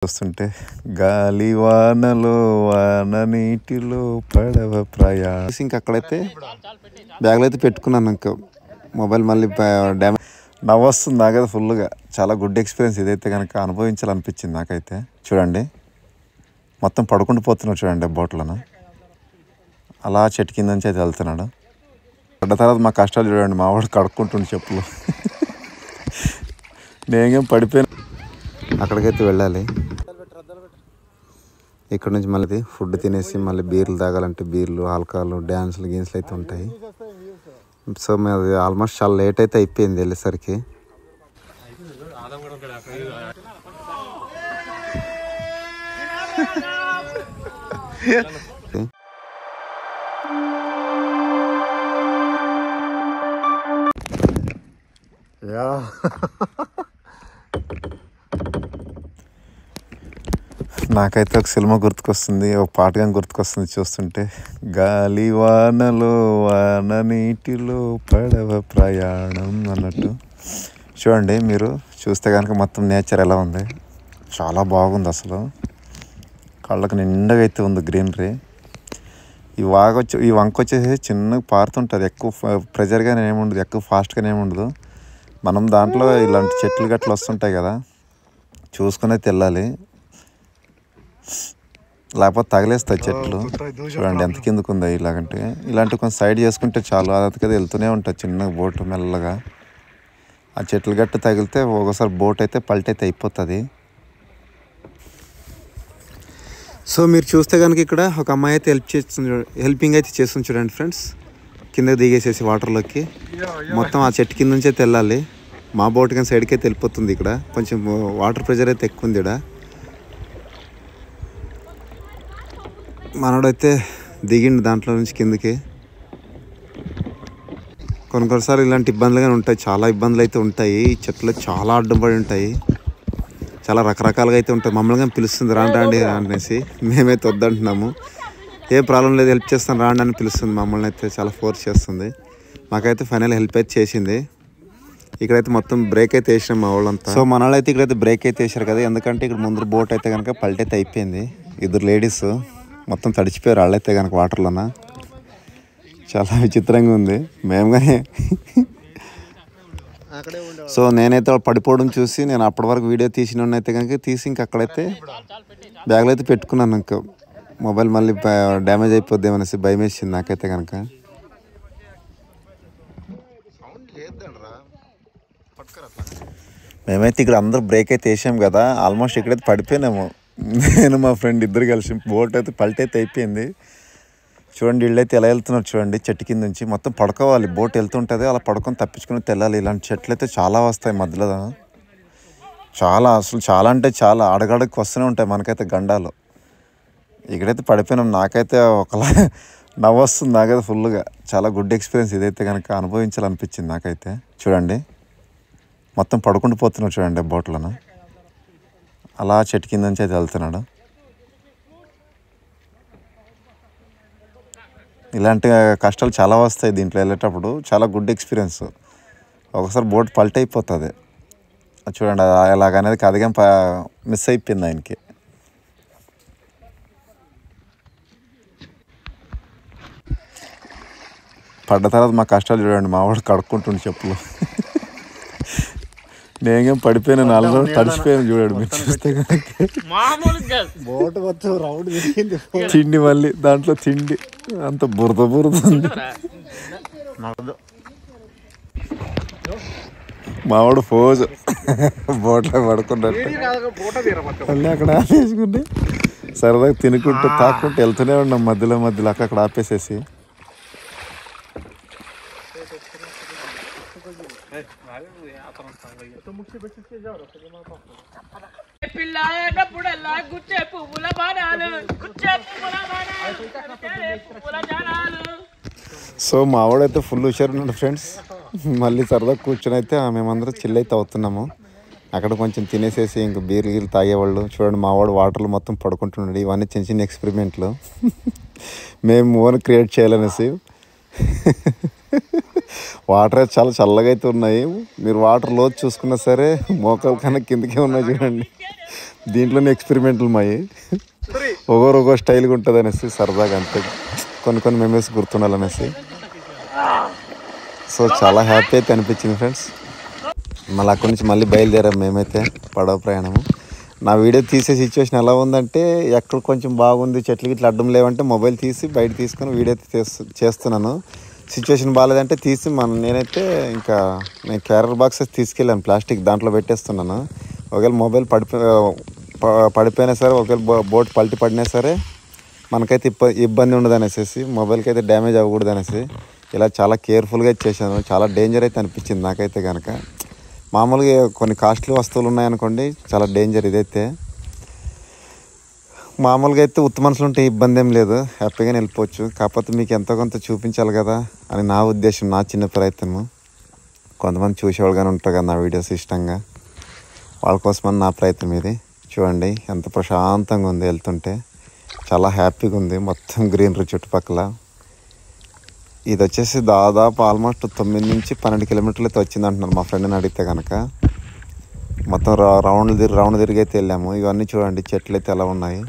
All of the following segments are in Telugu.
వస్తుంటే గాలి వానలో వాన నీటిలో పడవ ప్రయాణం ఇంక అక్కడైతే బ్యాగ్లో అయితే పెట్టుకున్నాను. ఇంకా మొబైల్ మళ్ళీ డ్యామేజ్ నవ్వొస్తుంది నాకైతే ఫుల్గా. చాలా గుడ్ ఎక్స్పీరియన్స్ ఇదైతే కనుక అనుభవించాలనిపించింది నాకైతే. చూడండి మొత్తం పడుకుంటూ పోతున్నాడు చూడండి బోట్లను. అలా చెట్టు కింద నుంచి అయితే వెళ్తున్నాడు. పడ్డ తర్వాత మా కష్టాలు చూడండి. మా వాడు కడుక్కుంటుండే చెప్పులు. నేనేం పడిపోయినా. అక్కడికైతే వెళ్ళాలి. ఇక్కడ నుంచి మళ్ళీ ఫుడ్ తినేసి మళ్ళీ బీర్లు తాగాలంటే బీర్లు, ఆల్కహాల్, డ్యాన్సులు గీన్స్లు అయితే ఉంటాయి. సో అది ఆల్మోస్ట్ చాలా లేట్ అయితే అయిపోయింది వెళ్ళేసరికి. నాకైతే ఒక సినిమా గుర్తుకొస్తుంది, ఒక పాటగా గుర్తుకొస్తుంది చూస్తుంటే. గాలి వానలో వాన నీటిలో పడవ ప్రయాణం అన్నట్టు. చూడండి మీరు చూస్తే కనుక మొత్తం నేచర్ ఎలా ఉంది, చాలా బాగుంది అసలు. కళ్ళకు నిండగా అయితే ఉంది గ్రీనరీ. ఈ వంక వచ్చేసి చిన్నగా పారుతుంటుంది. ఎక్కువ ప్రెజర్గానే ఏముండదు, ఎక్కువ ఫాస్ట్గానే ఏముండదు. మనం దాంట్లో ఇలాంటి చెట్లు గట్లు వస్తుంటాయి కదా, చూసుకునే వెళ్ళాలి, లేకపోతే తగిలేస్తాయి చెట్లు. చూడండి ఎంత కిందకు ఉందో. ఇలాంటి కొంచెం సైడ్ చేసుకుంటే చాలు, అదొకది వెళ్తూనే ఉంటుంది చిన్న బోటు మెల్లగా. ఆ చెట్లు గట్టు తగిలితే ఒకసారి బోట్ అయితే పల్టైతే అయిపోతుంది. సో మీరు చూస్తే కనుక ఇక్కడ ఒక అమ్మాయి అయితే హెల్పింగ్ అయితే చేస్తుంది చూడండి ఫ్రెండ్స్. కింద దిగేసేసి వాటర్లోకి మొత్తం ఆ చెట్టు కింద నుంచి అయితే వెళ్ళాలి. మా బోట్ కానీ సైడ్కి అయితే వెళ్ళిపోతుంది. ఇక్కడ కొంచెం వాటర్ ప్రెషర్ అయితే ఎక్కువ ఉంది. ఇక్కడ మనోడైతే దిగిండు దాంట్లో నుంచి కిందకి. కొన్నిసార్లు ఇలాంటి ఇబ్బందులుగానే ఉంటాయి, చాలా ఇబ్బందులు అయితే ఉంటాయి. ఈ చెట్లు చాలా అడ్డం పడి ఉంటాయి, చాలా రకరకాలుగా అయితే ఉంటాయి. మమ్మల్ని కానీ పిలుస్తుంది రాండి అనేసి. మేమైతే వద్దంటున్నాము. ఏ ప్రాబ్లం లేదు, హెల్ప్ చేస్తాను రాండి అని పిలుస్తుంది. మమ్మల్ని అయితే చాలా ఫోర్స్ చేస్తుంది. మాకైతే ఫైనల్ హెల్ప్ అయితే చేసింది. ఇక్కడైతే మొత్తం బ్రేక్ అయితే వేసినాం మా వాళ్ళంతా. సో మన వాళ్ళు అయితే ఇక్కడైతే బ్రేక్ అయితే వేసారు కదా, ఎందుకంటే ఇక్కడ ముందు బోట్ అయితే కనుక పల్టైతే అయిపోయింది. ఇద్దరు లేడీస్ మొత్తం తడిచిపోయారు వాళ్ళైతే కనుక వాటర్లోన. చాలా విచిత్రంగా ఉంది. మేము కానీ సో నేనైతే పడిపోవడం చూసి నేను అప్పటి వరకు వీడియో తీసిన అయితే కనుక తీసి ఇంక అక్కడైతే బ్యాగ్లో అయితే పెట్టుకున్నాను. ఇంకా మొబైల్ మళ్ళీ డ్యామేజ్ అయిపోద్ది అనేసి భయం వేసింది నాకైతే కనుక. మేమైతే ఇక్కడ అందరూ బ్రేక్ అయితే వేసాం కదా, ఆల్మోస్ట్ ఇక్కడైతే పడిపోయినాము. నేను మా ఫ్రెండ్ ఇద్దరు కలిసి. బోట్ అయితే పల్టైతే అయిపోయింది. చూడండి వీళ్ళైతే ఎలా వెళ్తున్నారు చూడండి. చెట్టు కింద నుంచి మొత్తం పడుకోవాలి. బోట్ వెళ్తుంటుంది, అలా పడుకొని తప్పించుకుని తెల్లాలి. ఇలాంటి చెట్లు అయితే చాలా వస్తాయి మధ్యలో. చాలా అంటే చాలా అడగడకి వస్తూనే ఉంటాయి మనకైతే గండాలు. ఇక్కడైతే పడిపోయినాం. నాకైతే ఒకలా నవ్వొస్తుంది నాకైతే ఫుల్గా. చాలా గుడ్ ఎక్స్పీరియన్స్ ఇదైతే కనుక అనుభవించాలనిపించింది నాకైతే. చూడండి మొత్తం పడుకుంటూ పోతున్నాడు చూడండి బోట్లను. అలా చెట్టు కింద నుంచి అయితే వెళ్తున్నాడు. ఇలాంటి కష్టాలు చాలా వస్తాయి దీంట్లో వెళ్ళేటప్పుడు. చాలా గుడ్ ఎక్స్పీరియన్స్. ఒకసారి బోట్ పల్టైపోతుంది చూడండి. ఎలాగనేది కదిగా మిస్ అయిపోయింది ఆయనకి. పడ్డ తర్వాత మా కష్టాలు చూడండి. మా వాడు కడుక్కుంటుండే చెప్పులు. నేనేం పడిపోయినా 4 రోజులు తడిచిపోయాను చూడండి. మీరు చూస్తే తిండి మళ్ళీ దాంట్లో తిండి అంత బురద ఉంది. మావాడు ఫోజు బోట్లో పడుకున్నట్టు మళ్ళీ అక్కడ ఆపేసుకుంటే సరదాగా తినుకుంటూ తాక్కుంటూ వెళ్తూనే ఉన్నాం మధ్యలో అక్కడ ఆపేసేసి. సో మా వాడైతే ఫుల్ హుషారు ఉన్నాడు ఫ్రెండ్స్. మళ్ళీ సరదా కూర్చొని అయితే మేమందరం చిల్ అయితే అవుతున్నాము. అక్కడ కొంచెం తినేసేసి ఇంక బీర్లు తాగేవాళ్ళు. చూడండి మా వాడు వాటర్లో మొత్తం పడుకుంటున్నాడు. ఇవన్నీ చిన్న ఎక్స్పెరిమెంట్లు మేము ఓన్ క్రియేట్ చేయాలనేసి. వాటర్ చాలా చల్లగా అయితే ఉన్నాయి. మీరు వాటర్ లోతు చూసుకున్నా సరే మోకాలు కన్నా కిందకే ఉన్నాయి చూడండి. దీంట్లోనే ఎక్స్పెరిమెంట్లు మాయి ఒక్కొక్క స్టైల్గా ఉంటుంది అనేసి సరదాగా అంతే కొన్ని మెమరీస్ గుర్తుండాలనేసి. సో చాలా హ్యాపీ అయితే అనిపించింది ఫ్రెండ్స్. మళ్ళీ అక్కడి నుంచి మళ్ళీ బయలుదేరాం మేమైతే పడవ ప్రయాణము. నా వీడియో తీసే సిచ్యువేషన్ ఎలా ఉందంటే ఎక్కడ కొంచెం బాగుంది చెట్లు ఇట్లా అడ్డం లేవంటే మొబైల్ తీసి బయట తీసుకొని వీడియో చేస్తున్నాను. సిచ్యువేషన్ బాగాలేదంటే తీసి నేనైతే ఇంకా నేను క్యారర్ బాక్సెస్ తీసుకెళ్ళాను ప్లాస్టిక్ దాంట్లో పెట్టేస్తున్నాను. ఒకవేళ మొబైల్ పడిపోయినా సరే ఒకవేళ బోట్ పల్టి పడినా సరే మనకైతే ఇబ్బంది ఉండదు అనేసి మొబైల్కి అయితే డ్యామేజ్ అవ్వకూడదు అనేసి ఇలా చాలా కేర్ఫుల్గా చేశాను. చాలా డేంజర్ అయితే అనిపించింది నాకైతే కనుక. మామూలుగా కొన్ని కాస్ట్లీ వస్తువులు ఉన్నాయనుకోండి చాలా డేంజర్. ఇదైతే మామూలుగా అయితే ఉత్త మనుషులు ఉంటే ఇబ్బంది ఏం లేదు, హ్యాపీగానే వెళ్ళిపోవచ్చు. కాకపోతే మీకు ఎంతో కొంత చూపించాలి కదా అని నా ఉద్దేశం, నా చిన్న ప్రయత్నము. కొంతమంది చూసేవాళ్ళుగానే ఉంటారు కదా నా వీడియోస్ ఇష్టంగా, వాళ్ళ కోసమని నా ప్రయత్నం ఇది. చూడండి ఎంత ప్రశాంతంగా ఉంది, వెళ్తుంటే చాలా హ్యాపీగా ఉంది. మొత్తం గ్రీనరీ చుట్టుపక్కల. ఇది వచ్చేసి దాదాపు ఆల్మోస్ట్ 9 నుంచి 12 కిలోమీటర్లు అయితే వచ్చింది అంటున్నారు మా ఫ్రెండ్ని అడిగితే కనుక. మొత్తం రౌండ్ తిరిగి అయితే వెళ్ళాము. ఇవన్నీ చూడండి చెట్లు అయితే ఎలా ఉన్నాయి.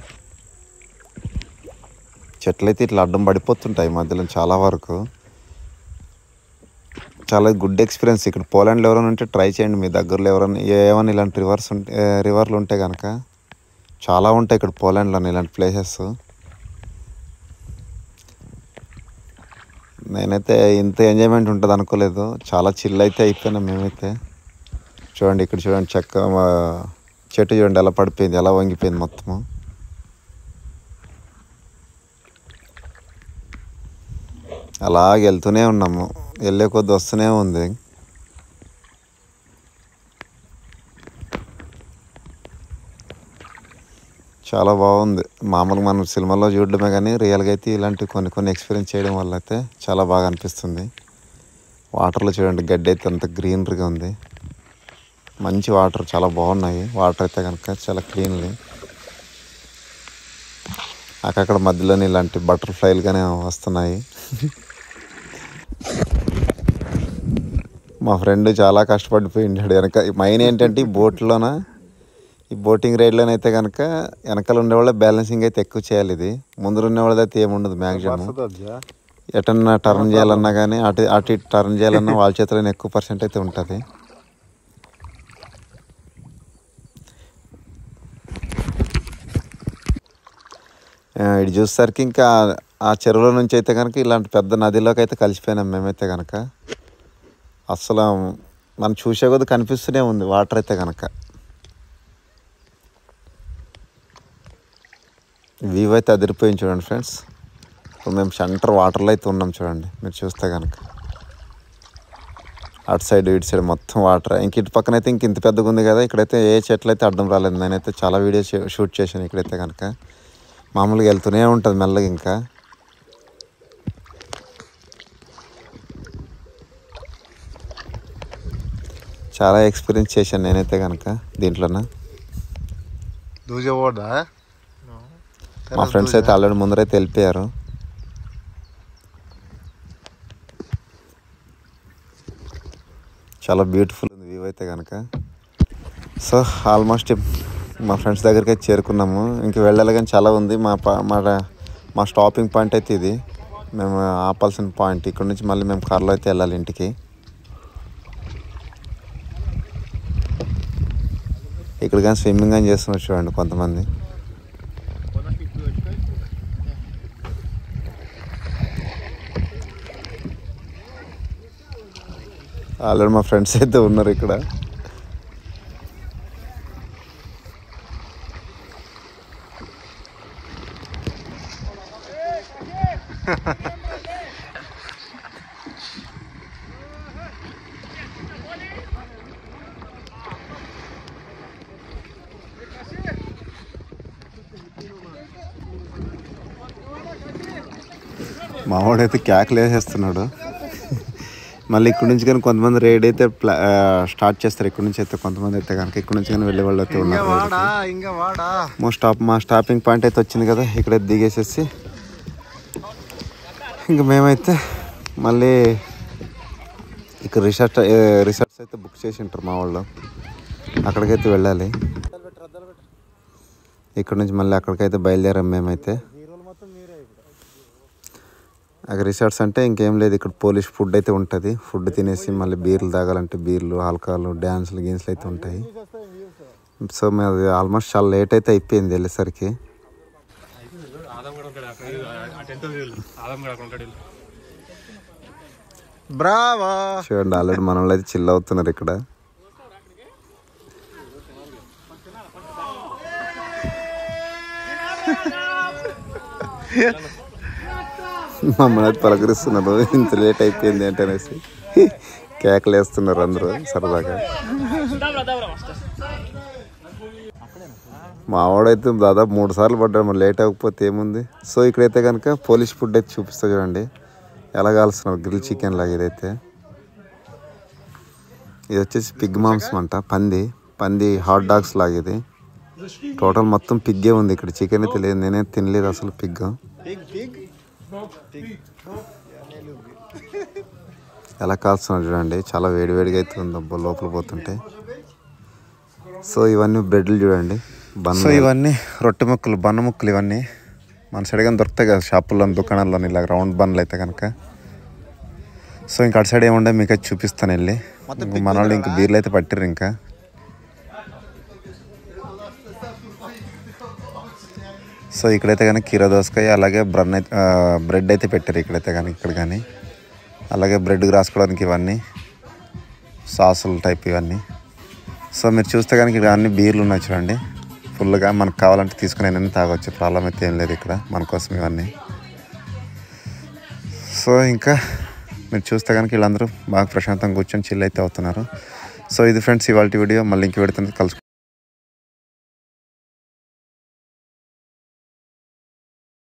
చెట్లు అయితే ఇట్లా అడ్డం పడిపోతుంటాయి మధ్యలో చాలా వరకు. చాలా గుడ్ ఎక్స్పీరియన్స్. ఇక్కడ పోలాండ్లో ఎవరైనా ఉంటే ట్రై చేయండి, మీ దగ్గరలో ఏమైనా ఇలాంటి రివర్లు ఉంటే కనుక. చాలా ఉంటాయి ఇక్కడ పోలాండ్లో ఇలాంటి ప్లేసెస్. నేనైతే ఇంత ఎంజాయ్మెంట్ ఉంటుంది అనుకోలేదు. చాలా చిల్ అయితే అయిపోయినాం మేమైతే. చూడండి ఇక్కడ చూడండి చెట్టు చూడండి ఎలా పడిపోయింది, ఎలా వంగిపోయింది మొత్తము. అలాగే వెళ్తూనే ఉన్నాము, వెళ్ళే కొద్ది వస్తూనే ఉంది. చాలా బాగుంది. మామూలుగా మనం సినిమాలో చూడడమే కానీ రియల్గా అయితే ఇలాంటి కొన్ని ఎక్స్పీరియన్స్ చేయడం వల్ల అయితే చాలా బాగా అనిపిస్తుంది. వాటర్లో చూడండి గడ్డి అయితే అంత గ్రీనరీగా ఉంది. మంచి వాటర్, చాలా బాగున్నాయి వాటర్ అయితే కనుక, చాలా క్లీన్లీ. అక్కడ మధ్యలోనే ఇలాంటి బటర్ఫ్లైలుగానే వస్తున్నాయి. మా ఫ్రెండ్ చాలా కష్టపడిపోయింటాడు వెనక. మెయిన్ ఏంటంటే ఈ బోటింగ్ రైడ్లోనైతే కనుక వెనకాల ఉండేవాళ్ళ బ్యాలెన్సింగ్ అయితే ఎక్కువ చేయాలి. ఇది ముందు ఉండేవాళ్ళది అయితే ఏముండదు మ్యాక్సిమం. ఎటన్నా టర్న్ చేయాలన్నా కానీ అటు టర్న్ చేయాలన్నా వాళ్ళ చేతిలోనే ఎక్కువ పర్సెంట్ అయితే ఉంటుంది. ఇటు చూసేసరికి ఇంకా ఆ చెరువులో నుంచి అయితే కనుక ఇలాంటి పెద్ద నదిలోకి అయితే కలిసిపోయినాం మేమైతే కనుక. అసలు మనం చూసే కొద్ది కనిపిస్తూనే ఉంది వాటర్ అయితే కనుక. వ్యూ అయితే అదిరిపోయింది చూడండి ఫ్రెండ్స్. ఇప్పుడు మేము సెంటర్ వాటర్లో అయితే ఉన్నాం చూడండి మీరు చూస్తే కనుక. అటు సైడ్ ఇటు సైడ్ మొత్తం వాటర్. ఇటు పక్కన అయితే ఇంత పెద్దగా ఉంది కదా. ఇక్కడైతే ఏ చెట్లు అయితే అడ్డం రాలేదు. నేనైతే చాలా వీడియోస్ షూట్ చేశాను ఇక్కడైతే కనుక. మామూలుగా వెళ్తూనే ఉంటుంది మెల్లగా. ఇంకా చాలా ఎక్స్పీరియన్స్ చేశాను నేనైతే కనుక దీంట్లోన. మా ఫ్రెండ్స్ అయితే ఆల్రెడీ ముందరైతే వెళ్ళిపోయారు. చాలా బ్యూటిఫుల్ ఉంది వ్యూ అయితే కనుక. సో ఆల్మోస్ట్ మా ఫ్రెండ్స్ దగ్గరికి అయితే చేరుకున్నాము. ఇంక వెళ్ళాలి కానీ చాలా ఉంది. మా స్టాపింగ్ పాయింట్ అయితే ఇది. మేము ఆపాల్సిన పాయింట్. ఇక్కడ నుంచి మళ్ళీ మేము కార్లో అయితే వెళ్ళాలి ఇంటికి. ఇక్కడ కానీ స్విమ్మింగ్ అని చేస్తున్నారు చూడండి కొంతమంది. ఆల్రెడీ మా ఫ్రెండ్స్ అయితే ఉన్నారు ఇక్కడ. మావాడైతే క్యాకులు వేసేస్తున్నాడు. మళ్ళీ ఇక్కడ నుంచి కానీ కొంతమంది రైడ్ అయితే స్టార్ట్ చేస్తారు. ఇక్కడ నుంచి అయితే కొంతమంది అయితే కనుక ఇక్కడ నుంచి కానీ వెళ్ళే వాళ్ళు అయితే ఉన్నారు. మా స్టాపింగ్ పాయింట్ అయితే వచ్చింది కదా, ఇక్కడైతే దిగేసేసి ఇంకా మేమైతే మళ్ళీ ఇక్కడ రిసార్ట్స్ అయితే బుక్ చేసి ఉంటారు మా వాళ్ళు. అక్కడికైతే వెళ్ళాలి. ఇక్కడ నుంచి మళ్ళీ అక్కడికైతే బయలుదేరాం మేమైతే. అక్కడ రిసార్ట్స్ అంటే ఇంకేం లేదు, ఇక్కడ పోలిష్ ఫుడ్ అయితే ఉంటుంది. ఫుడ్ తినేసి మళ్ళీ బీర్లు తాగాలంటే బీర్లు, ఆల్కహాల్, డ్యాన్సులు గేమ్స్లు అయితే ఉంటాయి. సో అది ఆల్మోస్ట్ చాలా లేట్ అయితే అయిపోయింది వెళ్ళేసరికి. బ్రావా చూడండి, ఆల్రెడీ మనలో అయితే చిల్ అవుతున్నారు ఇక్కడ. మమ్మల్ని అయితే పలకరిస్తున్నారు ఇంత లేట్ అయిపోయింది అంటే అనేసి. కేకలు వేస్తున్నారు అందరూ సరదాగా. మావాడైతే దాదాపు 3 సార్లు పడ్డాడు, మరి లేట్ అవ్వకపోతే ఏముంది. సో ఇక్కడైతే కనుక పోలిష్ ఫుడ్ అయితే చూపిస్తా చూడండి, ఎలా కాలుస్తున్నారు గ్రిల్ చికెన్ లాగా. ఇదైతే ఇది వచ్చేసి పిగ్ మాంసం అంట, పంది హాట్ డాగ్స్ లాగా. ఇది టోటల్ మొత్తం పిగ్గే ఉంది ఇక్కడ, చికెన్ అయితే లేదు. నేనే తినలేదు అసలు పిగ్. ఎలా కాల్స్తున్నారు చూడండి, చాలా వేడివేడిగా అయితే ఉంది అబ్బా లోపల పోతుంటే. సో ఇవన్నీ బ్రెడ్లు చూడండి, సో ఇవన్నీ రొట్టె ముక్కలు, బన్న ముక్కలు. ఇవన్నీ మన సైడ్ కానీ దొరుకుతాయి కదా షాపుల్లో, దుకాణాల్లో ఇలా రౌండ్ బన్నులు అయితే కనుక. సో ఇంకా అటు సైడ్ ఏముండే మీకు అయితే చూపిస్తాను వెళ్ళి. మన వాళ్ళు ఇంకా బీర్లు అయితే పట్టిర్రు ఇంకా. సో ఇక్కడైతే కానీ కీరా దోసకాయ, అలాగే బ్రెడ్ అయితే పెట్టారు ఇక్కడైతే కానీ. ఇక్కడ కానీ అలాగే బ్రెడ్కి రాసుకోవడానికి ఇవన్నీ సాసులు టైప్ ఇవన్నీ. సో మీరు చూస్తే కానీ ఇక్కడ అన్ని బీర్లు ఉన్నాయి చూడండి ఫుల్గా. మనకు కావాలంటే తీసుకుని అన్నీ తాగొచ్చు, ప్రాబ్లం అయితే ఏం లేదు ఇక్కడ మన కోసం ఇవన్నీ. సో ఇంకా మీరు చూస్తే కనుక వీళ్ళందరూ బాగా ప్రశాంతంగా కూర్చొని చిల్ అయితే అవుతున్నారు. సో ఇది ఫ్రెండ్స్ ఇవాళ వీడియో. మళ్ళీ ఇంక పెడుతుంది కలుసుకుంటాం.